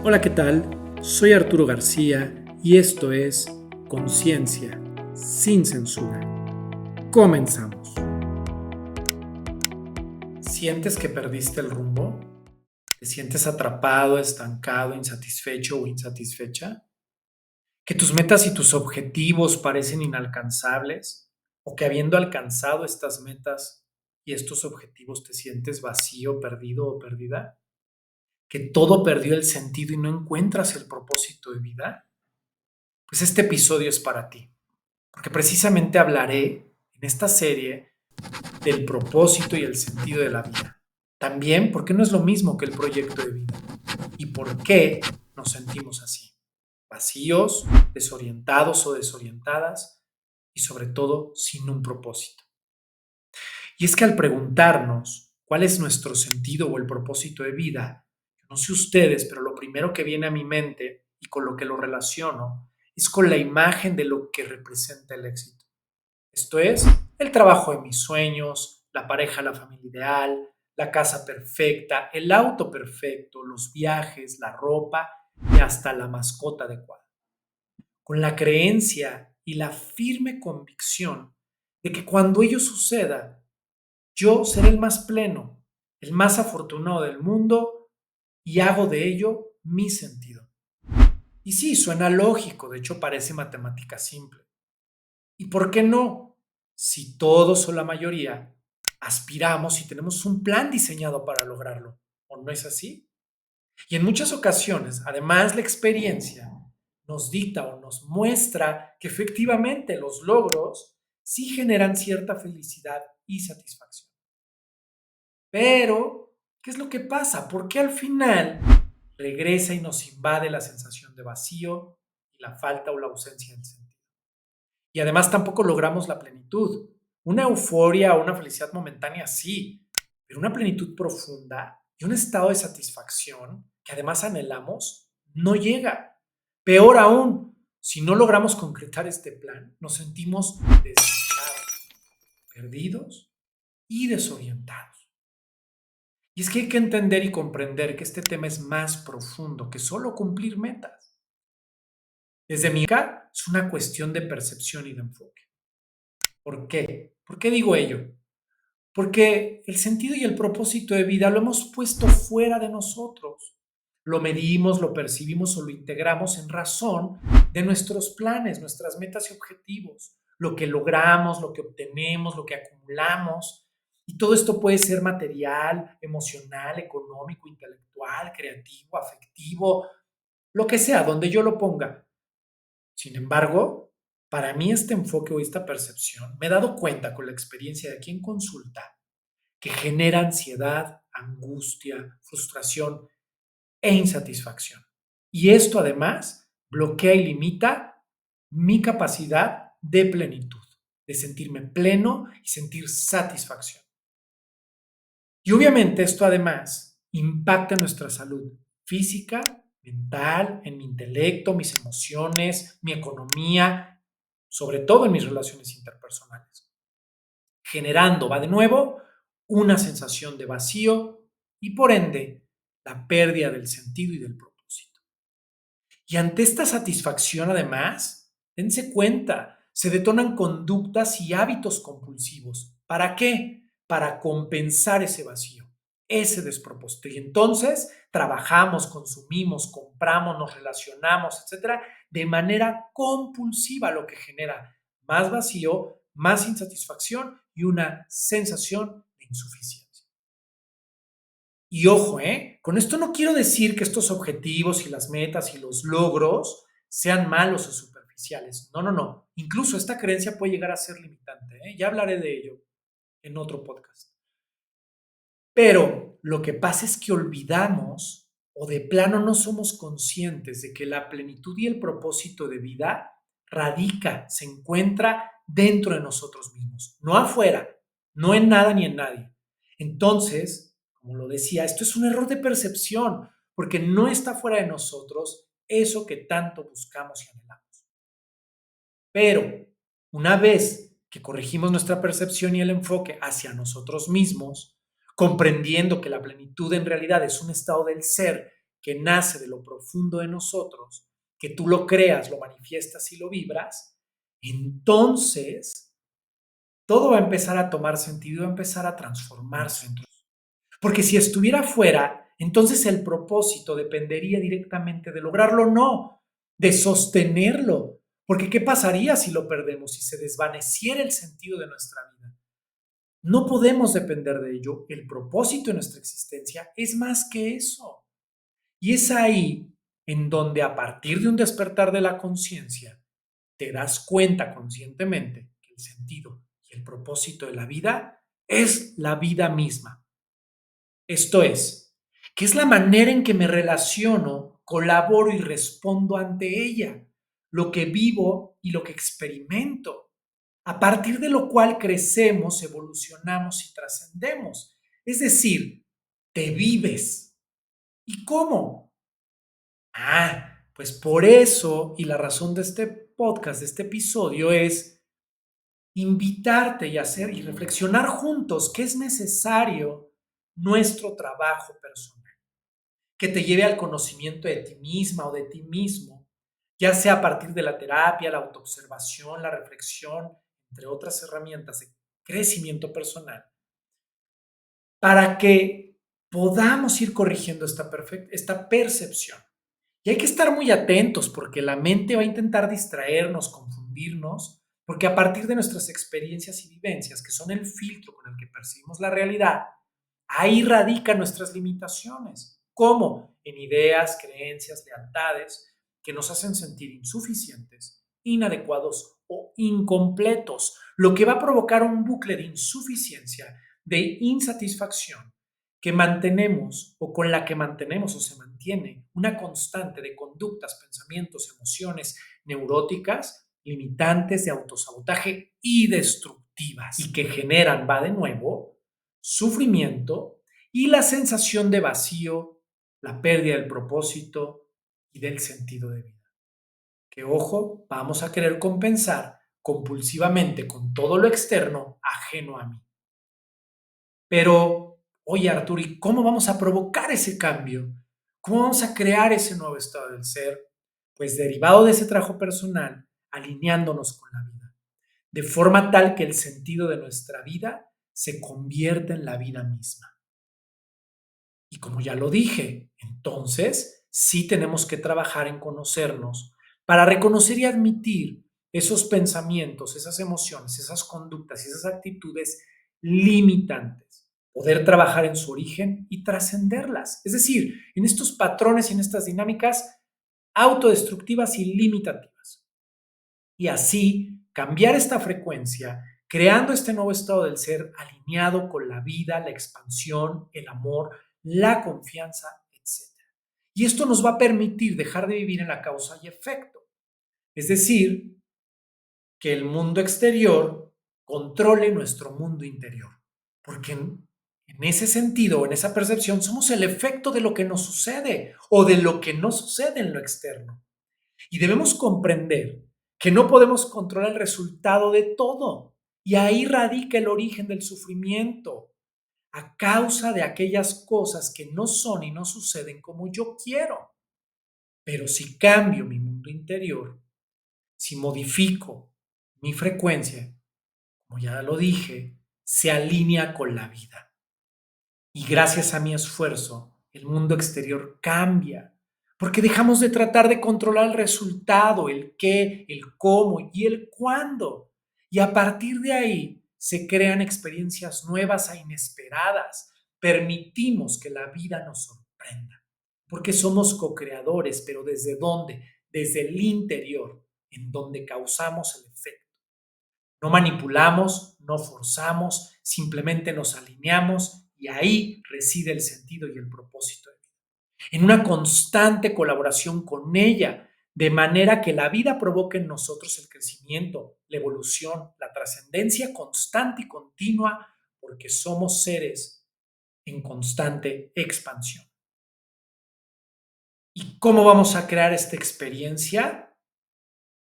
Hola, ¿qué tal? Soy Arturo García y esto es Conciencia, sin censura. Comenzamos. ¿Sientes que perdiste el rumbo? ¿Te sientes atrapado, estancado, insatisfecho o insatisfecha? ¿Que tus metas y tus objetivos parecen inalcanzables? ¿O que habiendo alcanzado estas metas y estos objetivos te sientes vacío, perdido o perdida? ¿Que todo perdió el sentido y no encuentras el propósito de vida? Pues este episodio es para ti, porque precisamente hablaré en esta serie del propósito y el sentido de la vida. También por qué no es lo mismo que el proyecto de vida y por qué nos sentimos así, vacíos, desorientados o desorientadas y sobre todo sin un propósito. Y es que al preguntarnos cuál es nuestro sentido o el propósito de vida, no sé ustedes, pero lo primero que viene a mi mente y con lo que lo relaciono es con la imagen de lo que representa el éxito. Esto es, el trabajo de mis sueños, la pareja, la familia ideal, la casa perfecta, el auto perfecto, los viajes, la ropa y hasta la mascota adecuada. Con la creencia y la firme convicción de que cuando ello suceda, yo seré el más pleno, el más afortunado del mundo y hago de ello mi sentido. Y sí, suena lógico, de hecho parece matemática simple. ¿Y por qué no? Si todos o la mayoría aspiramos y tenemos un plan diseñado para lograrlo, ¿o no es así? Y en muchas ocasiones, además, la experiencia nos dicta o nos muestra que efectivamente los logros sí generan cierta felicidad y satisfacción. Pero, ¿qué es lo que pasa? Porque al final regresa y nos invade la sensación de vacío y la falta o la ausencia de sentido. Y además tampoco logramos la plenitud. Una euforia o una felicidad momentánea sí, pero una plenitud profunda y un estado de satisfacción que además anhelamos no llega. Peor aún, si no logramos concretar este plan, nos sentimos desdichados, perdidos y desorientados. Y es que hay que entender y comprender que este tema es más profundo que solo cumplir metas. Desde mi acá es una cuestión de percepción y de enfoque. ¿Por qué? ¿Por qué digo ello? Porque el sentido y el propósito de vida lo hemos puesto fuera de nosotros. Lo medimos, lo percibimos o lo integramos en razón de nuestros planes, nuestras metas y objetivos, lo que logramos, lo que obtenemos, lo que acumulamos. Y todo esto puede ser material, emocional, económico, intelectual, creativo, afectivo, lo que sea, donde yo lo ponga. Sin embargo, para mí este enfoque o esta percepción, me he dado cuenta con la experiencia de quien consulta que genera ansiedad, angustia, frustración e insatisfacción. Y esto además bloquea y limita mi capacidad de plenitud, de sentirme pleno y sentir satisfacción. Y obviamente esto además impacta en nuestra salud física, mental, en mi intelecto, mis emociones, mi economía, sobre todo en mis relaciones interpersonales, generando, va de nuevo, una sensación de vacío y por ende la pérdida del sentido y del propósito. Y ante esta satisfacción además, dense cuenta, se detonan conductas y hábitos compulsivos. ¿Para qué? Para compensar ese vacío, ese despropósito. Y entonces trabajamos, consumimos, compramos, nos relacionamos, etcétera, de manera compulsiva, lo que genera más vacío, más insatisfacción y una sensación de insuficiencia. Y ojo, con esto no quiero decir que estos objetivos y las metas y los logros sean malos o superficiales. No, no, no. Incluso esta creencia puede llegar a ser limitante. Ya hablaré de ello en otro podcast. Pero lo que pasa es que olvidamos o de plano no somos conscientes de que la plenitud y el propósito de vida radica, se encuentra dentro de nosotros mismos, no afuera, no en nada ni en nadie. Entonces, como lo decía, esto es un error de percepción, porque no está fuera de nosotros eso que tanto buscamos y anhelamos. Pero una vez que corregimos nuestra percepción y el enfoque hacia nosotros mismos, comprendiendo que la plenitud en realidad es un estado del ser que nace de lo profundo de nosotros, que tú lo creas, lo manifiestas y lo vibras, entonces todo va a empezar a tomar sentido, va a empezar a transformarse. Porque si estuviera fuera, entonces el propósito dependería directamente de lograrlo o no, de sostenerlo. Porque ¿qué pasaría si lo perdemos, si se desvaneciera el sentido de nuestra vida? No podemos depender de ello. El propósito de nuestra existencia es más que eso. Y es ahí en donde a partir de un despertar de la conciencia, te das cuenta conscientemente que el sentido y el propósito de la vida es la vida misma. Esto es, que es la manera en que me relaciono, colaboro y respondo ante ella, lo que vivo y lo que experimento, a partir de lo cual crecemos, evolucionamos y trascendemos. Es decir, te vives. ¿Y cómo? Pues por eso, y la razón de este podcast, de este episodio, es invitarte y hacer y reflexionar juntos que es necesario nuestro trabajo personal, que te lleve al conocimiento de ti misma o de ti mismo, ya sea a partir de la terapia, la autoobservación, la reflexión, entre otras herramientas de crecimiento personal, para que podamos ir corrigiendo esta percepción. Y hay que estar muy atentos porque la mente va a intentar distraernos, confundirnos, porque a partir de nuestras experiencias y vivencias, que son el filtro con el que percibimos la realidad, ahí radican nuestras limitaciones. ¿Cómo? En ideas, creencias, lealtades que nos hacen sentir insuficientes, inadecuados o incompletos, lo que va a provocar un bucle de insuficiencia, de insatisfacción, que mantenemos o con la que mantenemos o se mantiene una constante de conductas, pensamientos, emociones neuróticas, limitantes de autosabotaje y destructivas y que generan, va de nuevo, sufrimiento y la sensación de vacío, la pérdida del propósito y del sentido de vida. Que ojo, vamos a querer compensar compulsivamente con todo lo externo ajeno a mí. Pero, oye Arturo, ¿y cómo vamos a provocar ese cambio? ¿Cómo vamos a crear ese nuevo estado del ser? Pues derivado de ese trabajo personal, alineándonos con la vida, de forma tal que el sentido de nuestra vida se convierta en la vida misma. Y como ya lo dije, entonces sí tenemos que trabajar en conocernos para reconocer y admitir esos pensamientos, esas emociones, esas conductas y esas actitudes limitantes. Poder trabajar en su origen y trascenderlas. Es decir, en estos patrones y en estas dinámicas autodestructivas y limitativas. Y así cambiar esta frecuencia, creando este nuevo estado del ser alineado con la vida, la expansión, el amor, la confianza, etc. Y esto nos va a permitir dejar de vivir en la causa y efecto. Es decir, que el mundo exterior controle nuestro mundo interior. Porque en ese sentido, en esa percepción, somos el efecto de lo que nos sucede o de lo que no sucede en lo externo. Y debemos comprender que no podemos controlar el resultado de todo. Y ahí radica el origen del sufrimiento, a causa de aquellas cosas que no son y no suceden como yo quiero. Pero si cambio mi mundo interior, si modifico mi frecuencia, como ya lo dije, se alinea con la vida. Y gracias a mi esfuerzo, el mundo exterior cambia, porque dejamos de tratar de controlar el resultado, el qué, el cómo y el cuándo. Y a partir de ahí se crean experiencias nuevas e inesperadas. Permitimos que la vida nos sorprenda, porque somos co-creadores, pero ¿desde dónde? Desde el interior, en donde causamos el efecto. No manipulamos, no forzamos, simplemente nos alineamos y ahí reside el sentido y el propósito de vida. En una constante colaboración con ella, de manera que la vida provoque en nosotros el crecimiento, la evolución, la trascendencia constante y continua, porque somos seres en constante expansión. ¿Y cómo vamos a crear esta experiencia?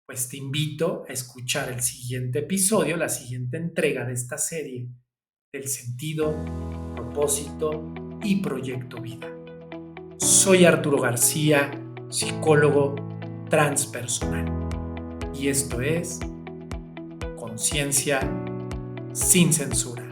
Pues te invito a escuchar el siguiente episodio, la siguiente entrega de esta serie del sentido, propósito y proyecto vida. Soy Arturo García, psicólogo transpersonal. Y esto es Conciencia sin Censura.